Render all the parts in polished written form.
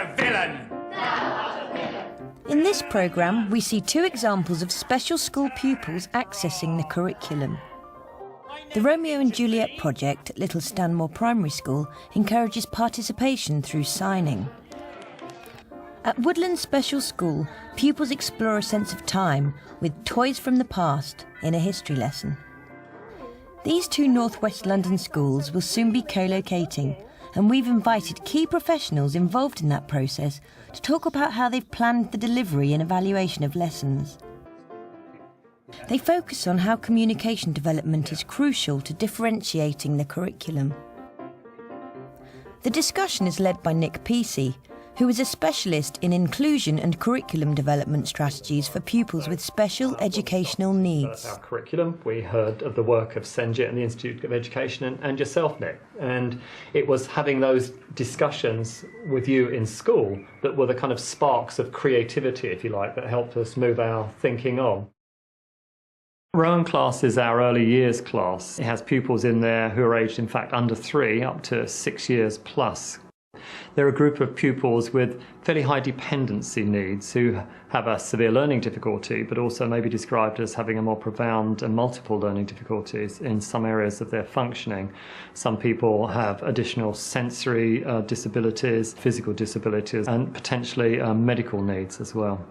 a villain! In this programme, we see two examples of special school pupils accessing the curriculum. The Romeo and Juliet project at Little Stanmore Primary School encourages participation through signing. At Woodland Special School, pupils explore a sense of time with toys from the past in a history lesson. These two North West London schools will soon be co-locating, and we've invited key professionals involved in that process to talk about how they've planned the delivery and evaluation of lessons. They focus on how communication development is crucial to differentiating the curriculum. The discussion is led by Nick Pesey, who is a specialist in inclusion and curriculum development strategies for pupils with special educational needs. Our curriculum, we heard of the work of Senjit and the Institute of Education and yourself, Nick. And it was having those discussions with you in school that were the kind of sparks of creativity, if you like, that helped us move our thinking on. Rowan class is our early years class. It has pupils in there who are aged, in fact, under 3 up to 6 years plus. They're a group of pupils with fairly high dependency needs who have a severe learning difficulty, but also may be described as having a more profound and multiple learning difficulties in some areas of their functioning. Some people have additional sensory disabilities, physical disabilities, and potentially medical needs as well.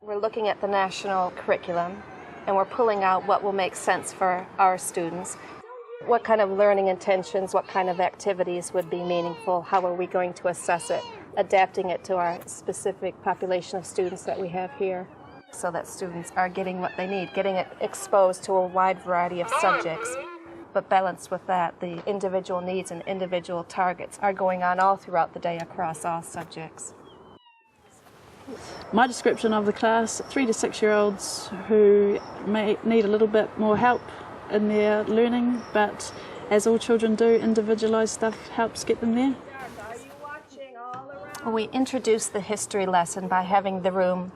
We're looking at the national curriculum, and we're pulling out what will make sense for our students. What kind of learning intentions, what kind of activities would be meaningful, how are we going to assess it, adapting it to our specific population of students that we have here, so that students are getting what they need, getting it exposed to a wide variety of subjects. But balanced with that, the individual needs and individual targets are going on all throughout the day across all subjects. My description of the class, 3 to 6 year olds who may need a little bit more help in their learning, but as all children do, individualised stuff helps get them there. We introduced the history lesson by having the room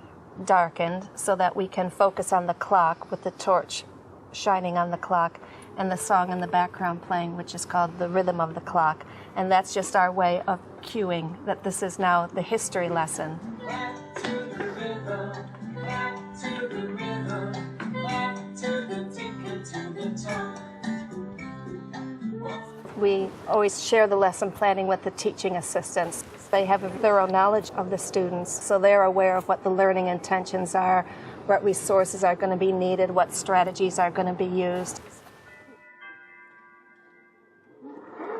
darkened so that we can focus on the clock with the torch shining on the clock and the song in the background playing, which is called The Rhythm of the Clock. And that's just our way of cueing that this is now the history lesson. We always share the lesson planning with the teaching assistants. They have a thorough knowledge of the students, so they're aware of what the learning intentions are, what resources are going to be needed, what strategies are going to be used.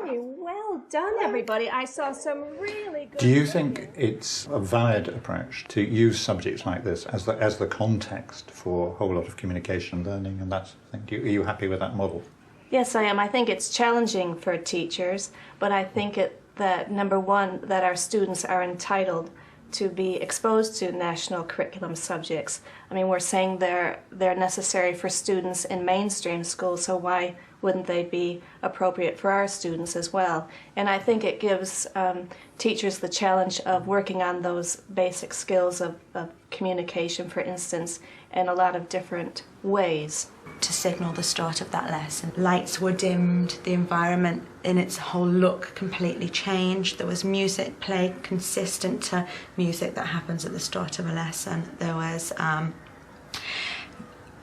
Hey, well done, everybody. I saw some really good... Do you think it's a valid approach to use subjects like this as the context for a whole lot of communication, learning and that sort of thing? Are you happy with that model? Yes, I am. I think it's challenging for teachers, but I think that, number one, that our students are entitled to be exposed to national curriculum subjects. I mean, we're saying they're necessary for students in mainstream schools, so why wouldn't they be appropriate for our students as well? And I think it gives teachers the challenge of working on those basic skills of communication, for instance, in a lot of different ways. To signal the start of that lesson. Lights were dimmed, the environment in its whole look completely changed. There was music played consistent to music that happens at the start of a lesson. There was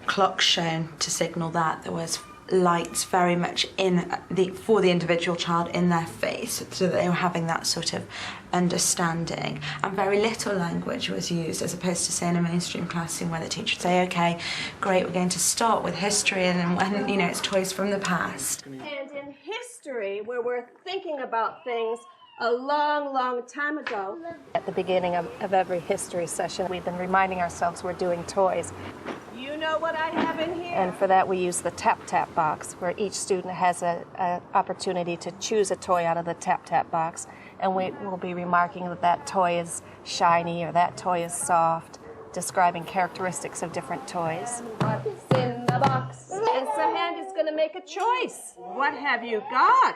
clocks shown to signal that. There was lights very much for the individual child in their face, so that they were having that sort of understanding. And very little language was used, as opposed to, say, in a mainstream classroom where the teacher would say, okay, great, we're going to start with history, and when, you know, it's toys from the past. And in history, where we're thinking about things a long, long time ago. At the beginning of every history session, we've been reminding ourselves we're doing toys. You know what I have in here? And for that, we use the tap-tap box, where each student has an opportunity to choose a toy out of the tap-tap box. And we will be remarking that that toy is shiny or that toy is soft, describing characteristics of different toys. What's in the box? And Sahand is going to make a choice. What have you got?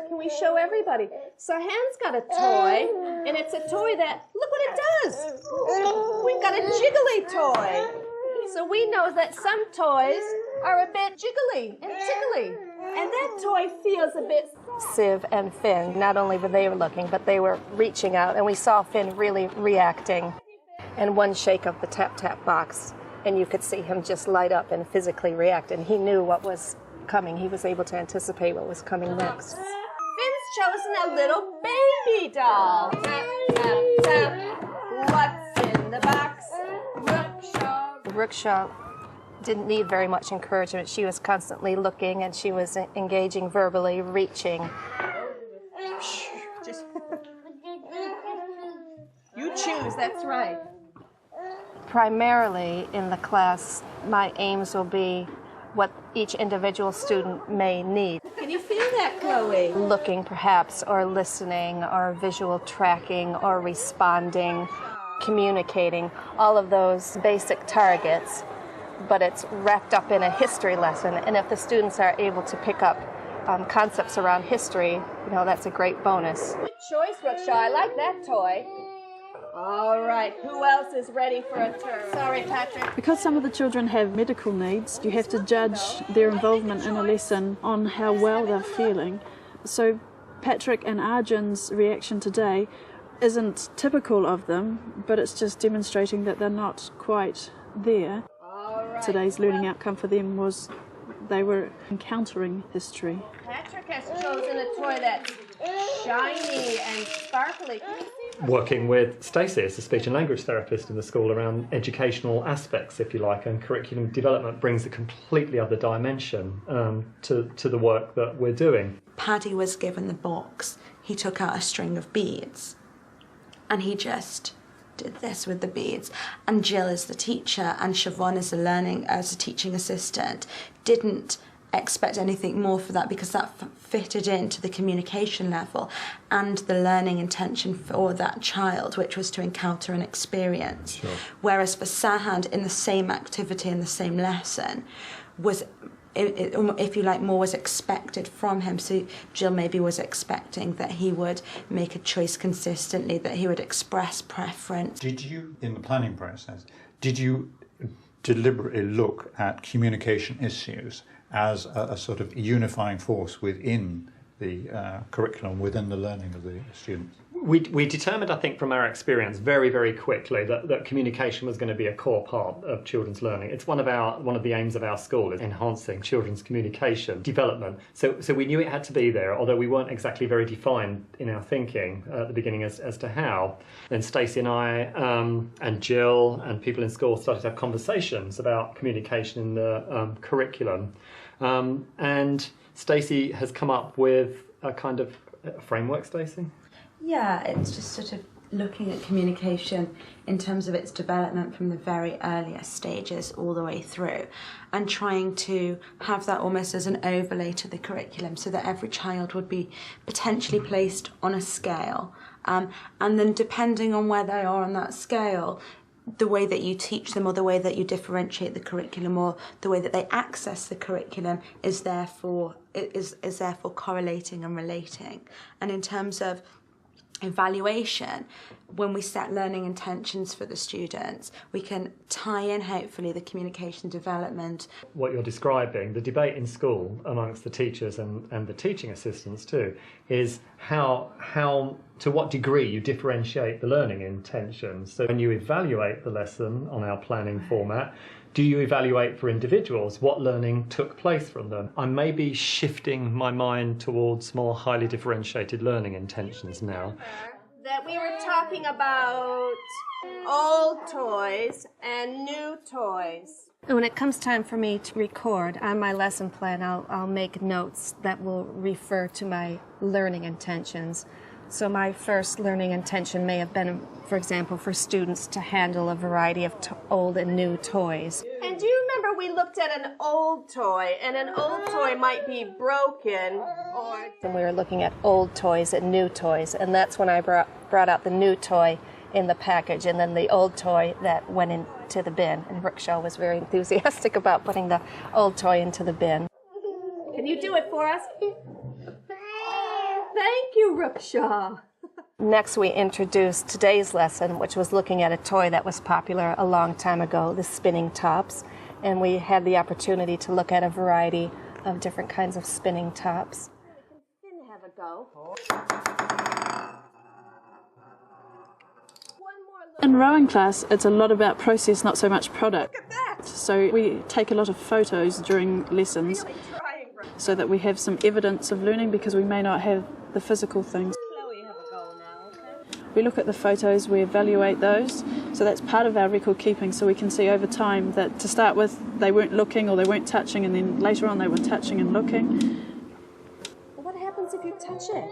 Can we show everybody? Sahand's got a toy, and it's a toy that, look what it does. We've got a jiggly toy. So we know that some toys are a bit jiggly and tickly. And that toy feels a bit Siv and Finn, not only were they looking, but they were reaching out, and we saw Finn really reacting. And one shake of the tap-tap box, and you could see him just light up and physically react, and he knew what was coming. He was able to anticipate what was coming next. Finn's chosen a little baby doll. Tap, tap, tap. What's in the box? Rookshaw didn't need very much encouragement. She was constantly looking, and she was engaging verbally, reaching. Just you choose, that's right. Primarily in the class, my aims will be what each individual student may need. Can you feel that, Chloe? Looking perhaps, or listening, or visual tracking, or responding, communicating, all of those basic targets, but it's wrapped up in a history lesson, and if the students are able to pick up concepts around history, you know, that's a great bonus. Good choice, Rookshaw. I like that toy. All right, who else is ready for a turn? Sorry, Patrick. Because some of the children have medical needs, you have to judge their involvement in a lesson on how well they're feeling. So Patrick and Arjun's reaction today isn't typical of them, but it's just demonstrating that they're not quite there. Today's learning outcome for them was they were encountering history. Patrick has chosen a toy that's shiny and sparkly. Working with Stacey as a speech and language therapist in the school around educational aspects, if you like, and curriculum development brings a completely other dimension to the work that we're doing. Paddy was given the box. He took out a string of beads and he just did this with the beads. And Jill, as the teacher, and Siobhan as a teaching assistant, didn't expect anything more for that because that fitted into the communication level and the learning intention for that child, which was to encounter an experience. Sure. Whereas for Sahand, in the same activity, in the same lesson, was, if you like, more was expected from him. So Jill maybe was expecting that he would make a choice consistently, that he would express preference. Did you, in the planning process, did you deliberately look at communication issues as a sort of unifying force within the curriculum, within the learning of the students? We determined, I think, from our experience very, very quickly that communication was going to be a core part of children's learning. It's one of the aims of our school is enhancing children's communication development. So we knew it had to be there, although we weren't exactly very defined in our thinking at the beginning as to how. Then Stacey and I and Jill and people in school started to have conversations about communication in the curriculum. And Stacey has come up with a kind of framework, Stacey? Yeah, it's just sort of looking at communication in terms of its development from the very earliest stages all the way through, and trying to have that almost as an overlay to the curriculum so that every child would be potentially placed on a scale, and then depending on where they are on that scale, the way that you teach them or the way that you differentiate the curriculum or the way that they access the curriculum is therefore correlating and relating. And in terms of evaluation, when we set learning intentions for the students, we can tie in hopefully the communication development. What you're describing, the debate in school amongst the teachers and the teaching assistants too, is how to what degree you differentiate the learning intentions. So when you evaluate the lesson on our planning format, do you evaluate for individuals what learning took place from them? I may be shifting my mind towards more highly differentiated learning intentions now. That we were talking about old toys and new toys. When it comes time for me to record on my lesson plan, I'll make notes that will refer to my learning intentions. So my first learning intention may have been, for example, for students to handle a variety of old and new toys. And do you remember we looked at an old toy, and an old toy might be broken or... And we were looking at old toys and new toys, and that's when I brought out the new toy in the package, and then the old toy that went into the bin. And Rookshaw was very enthusiastic about putting the old toy into the bin. Can you do it for us? Thank you, Rookshaw. Next, we introduced today's lesson, which was looking at a toy that was popular a long time ago, the spinning tops. And we had the opportunity to look at a variety of different kinds of spinning tops. go. In rowing class, it's a lot about process, not so much product. Look at that! So we take a lot of photos during lessons so that we have some evidence of learning because we may not have the physical things. Chloe, have a go now, okay? We look at the photos, we evaluate those, so that's part of our record keeping, so we can see over time that to start with they weren't looking or they weren't touching, and then later on they were touching and looking. What happens if you touch it?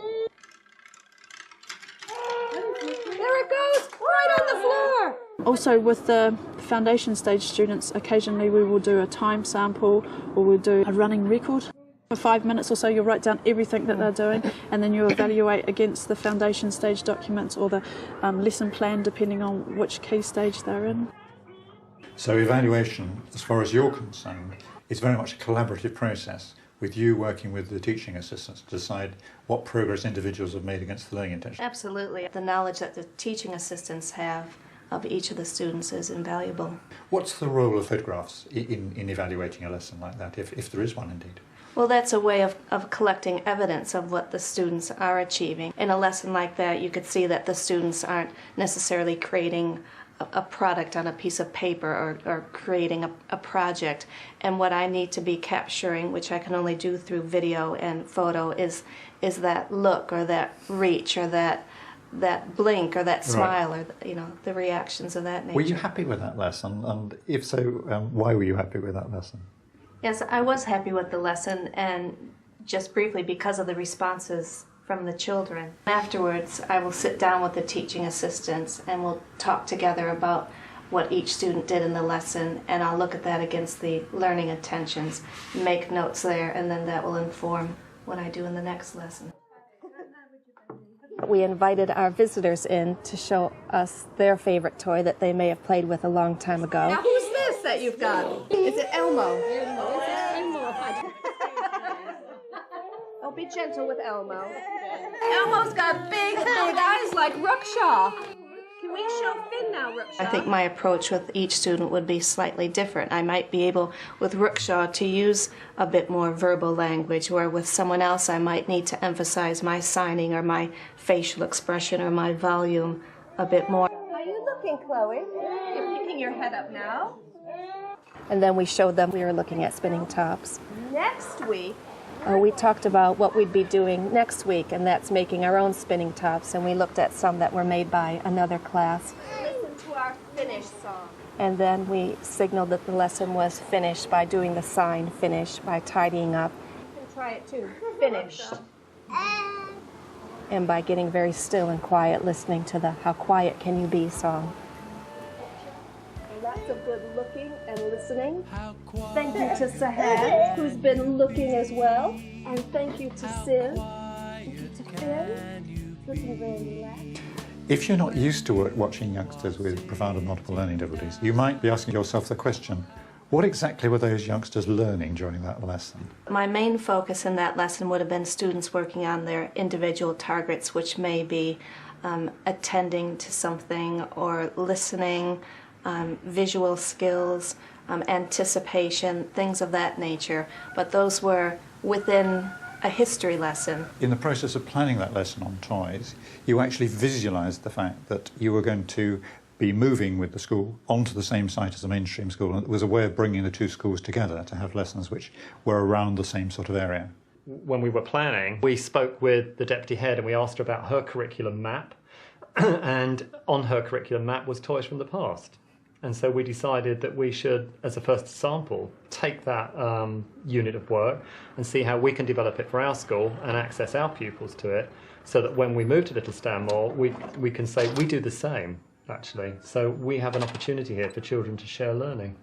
There it goes, right on the floor! Also with the foundation stage students, occasionally we will do a time sample or we'll do a running record. For 5 minutes or so you'll write down everything that they're doing, and then you evaluate against the foundation stage documents or the lesson plan depending on which key stage they're in. So evaluation, as far as you're concerned, is very much a collaborative process, with you working with the teaching assistants to decide what progress individuals have made against the learning intention. Absolutely. The knowledge that the teaching assistants have of each of the students is invaluable. What's the role of photographs in evaluating a lesson like that, if there is one indeed? Well, that's a way of collecting evidence of what the students are achieving. In a lesson like that, you could see that the students aren't necessarily creating a product on a piece of paper or creating a project. And what I need to be capturing, which I can only do through video and photo, is that look or that reach or that blink or that smile, or the reactions of that nature. Were you happy with that lesson? And if so, why were you happy with that lesson? Yes, I was happy with the lesson, and just briefly because of the responses from the children. Afterwards, I will sit down with the teaching assistants and we'll talk together about what each student did in the lesson, and I'll look at that against the learning intentions, make notes there, and then that will inform what I do in the next lesson. We invited our visitors in to show us their favorite toy that they may have played with a long time ago. Now who's this that you've got? Is it Elmo? Oh, be gentle with Elmo. Elmo's got big eyes like Rookshaw. Can we show Finn now, Rookshaw? I think my approach with each student would be slightly different. I might be able, with Rookshaw, to use a bit more verbal language, where with someone else I might need to emphasize my signing or my facial expression or my volume a bit more. How are you looking, Chloe? You're picking your head up now. And then we showed them we were looking at spinning tops. Next week, We talked about what we'd be doing next week, and that's making our own spinning tops, and we looked at some that were made by another class. listen to our finish song. And then we signaled that the lesson was finished by doing the sign finish, by tidying up, You can try it too. Finished. and by getting very still and quiet, listening to the How Quiet Can You Be song. Lots of good looking and listening. Thank you to Sahad, who's been looking as well. And thank you to Sid. Thank you to Finn, looking very relaxed. If you're not used to watching youngsters with profound and multiple learning difficulties, you might be asking yourself the question, what exactly were those youngsters learning during that lesson? My main focus in that lesson would have been students working on their individual targets, which may be attending to something or listening, visual skills, anticipation, things of that nature. But those were within a history lesson. In the process of planning that lesson on toys, you actually visualised the fact that you were going to be moving with the school onto the same site as the mainstream school, and it was a way of bringing the two schools together to have lessons which were around the same sort of area. When we were planning, we spoke with the deputy head and we asked her about her curriculum map, and on her curriculum map was Toys from the Past. And so we decided that we should, as a first sample, take that unit of work and see how we can develop it for our school and access our pupils to it, so that when we move to Little Stanmore, we can say we do the same, actually. So we have an opportunity here for children to share learning.